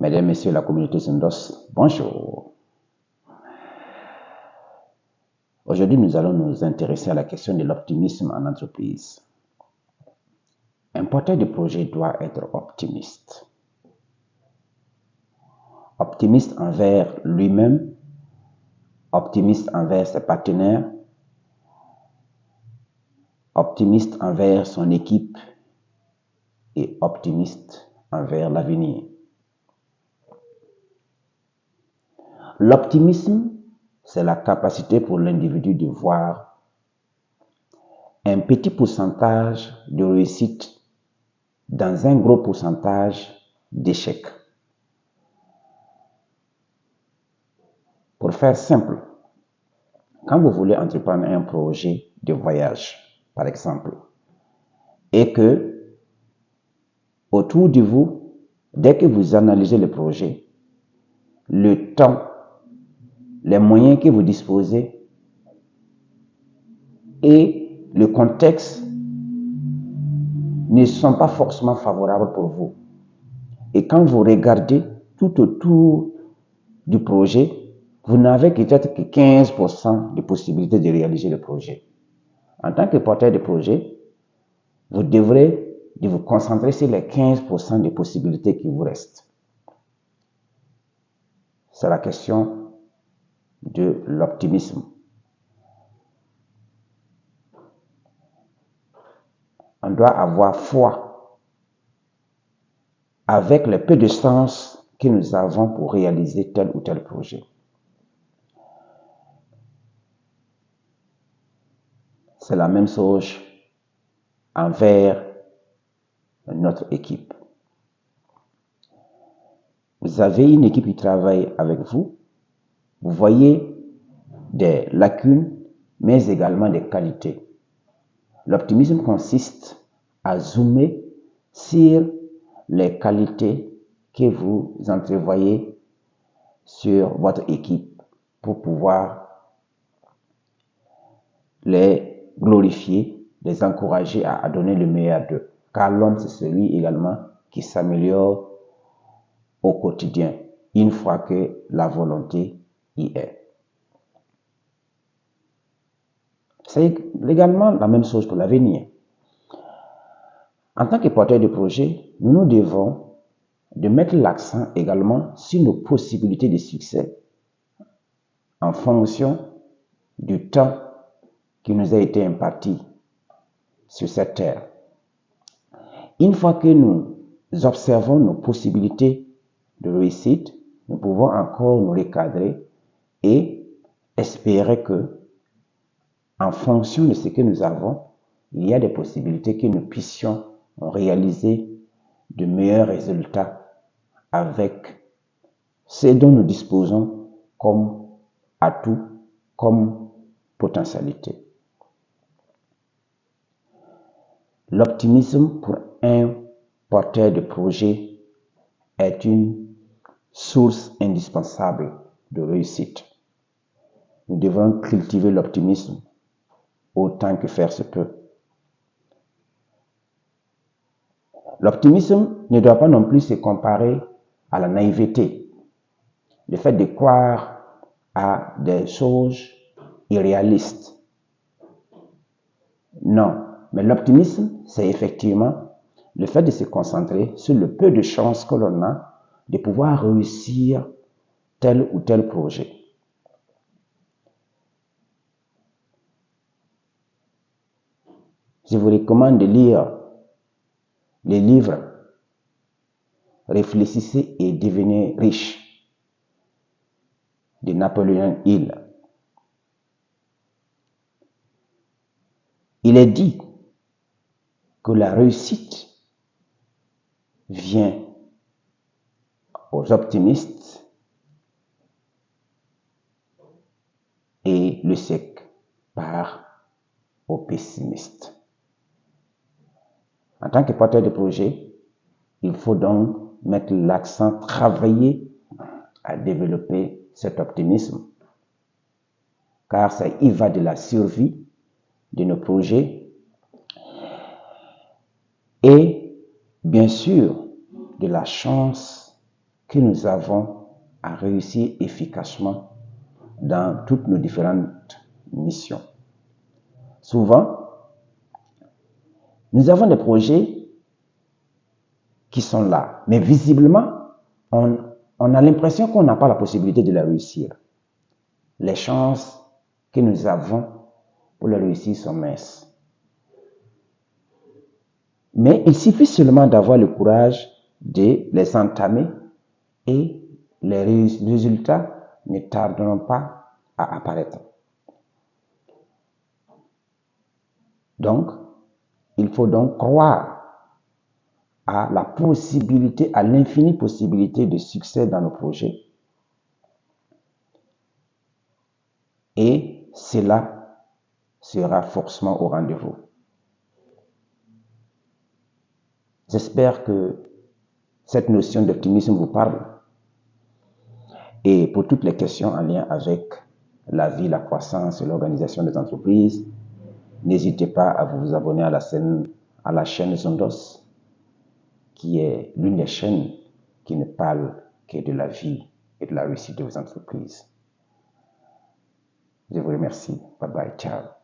Mesdames, Messieurs, la communauté Syndos, bonjour. Aujourd'hui, nous allons nous intéresser à la question de l'optimisme en entreprise. Un porteur de projet doit être optimiste. Optimiste envers lui-même, optimiste envers ses partenaires, optimiste envers son équipe et optimiste envers l'avenir. L'optimisme, c'est la capacité pour l'individu de voir un petit pourcentage de réussite dans un gros pourcentage d'échecs. Pour faire simple, quand vous voulez entreprendre un projet de voyage, par exemple, et que autour de vous, dès que vous analysez le projet, le temps, les moyens que vous disposez et le contexte ne sont pas forcément favorables pour vous. Et quand vous regardez tout autour du projet, vous n'avez peut-être que 15% de possibilités de réaliser le projet. En tant que porteur de projet, vous devrez vous concentrer sur les 15% de possibilités qui vous restent. C'est la question de l'optimisme. On doit avoir foi avec le peu de sens que nous avons pour réaliser tel ou tel projet. C'est la même chose envers notre équipe. Vous avez une équipe qui travaille avec vous, vous voyez des lacunes, mais également des qualités. L'optimisme consiste à zoomer sur les qualités que vous entrevoyez sur votre équipe pour pouvoir les glorifier, les encourager à donner le meilleur d'eux. Car l'homme, c'est celui également qui s'améliore au quotidien, une fois que la volonté y est. C'est également la même chose pour l'avenir. En tant que porteur de projet, nous devons de mettre l'accent également sur nos possibilités de succès en fonction du temps qui nous a été imparti sur cette terre. Une fois que nous observons nos possibilités de réussite, nous pouvons encore nous recadrer et espérer que, en fonction de ce que nous avons, il y a des possibilités que nous puissions réaliser de meilleurs résultats avec ce dont nous disposons comme atout, comme potentialité. L'optimisme pour un porteur de projet est une source indispensable de réussite. Nous devons cultiver l'optimisme autant que faire se peut. L'optimisme ne doit pas non plus se comparer à la naïveté, le fait de croire à des choses irréalistes. Non, mais l'optimisme, c'est effectivement le fait de se concentrer sur le peu de chances que l'on a de pouvoir réussir tel ou tel projet. Je vous recommande de lire les livres Réfléchissez et devenez riche de Napoléon Hill. Il est dit que la réussite vient aux optimistes et le sec part aux pessimistes. En tant que porteur de projet, il faut donc mettre l'accent, travailler à développer cet optimisme, car ça y va de la survie de nos projets et bien sûr de la chance que nous avons à réussir efficacement dans toutes nos différentes missions. Souvent, nous avons des projets qui sont là, mais visiblement, on a l'impression qu'on n'a pas la possibilité de les réussir. Les chances que nous avons pour les réussir sont minces. Mais il suffit seulement d'avoir le courage de les entamer et les résultats ne tarderont pas à apparaître. Donc, il faut donc croire à la possibilité, à l'infinie possibilité de succès dans nos projets. Et cela sera forcément au rendez-vous. J'espère que cette notion d'optimisme vous parle. Et pour toutes les questions en lien avec la vie, la croissance et l'organisation des entreprises, n'hésitez pas à vous abonner à la chaîne Zondos, qui est l'une des chaînes qui ne parle que de la vie et de la réussite de vos entreprises. Je vous remercie. Bye bye. Ciao.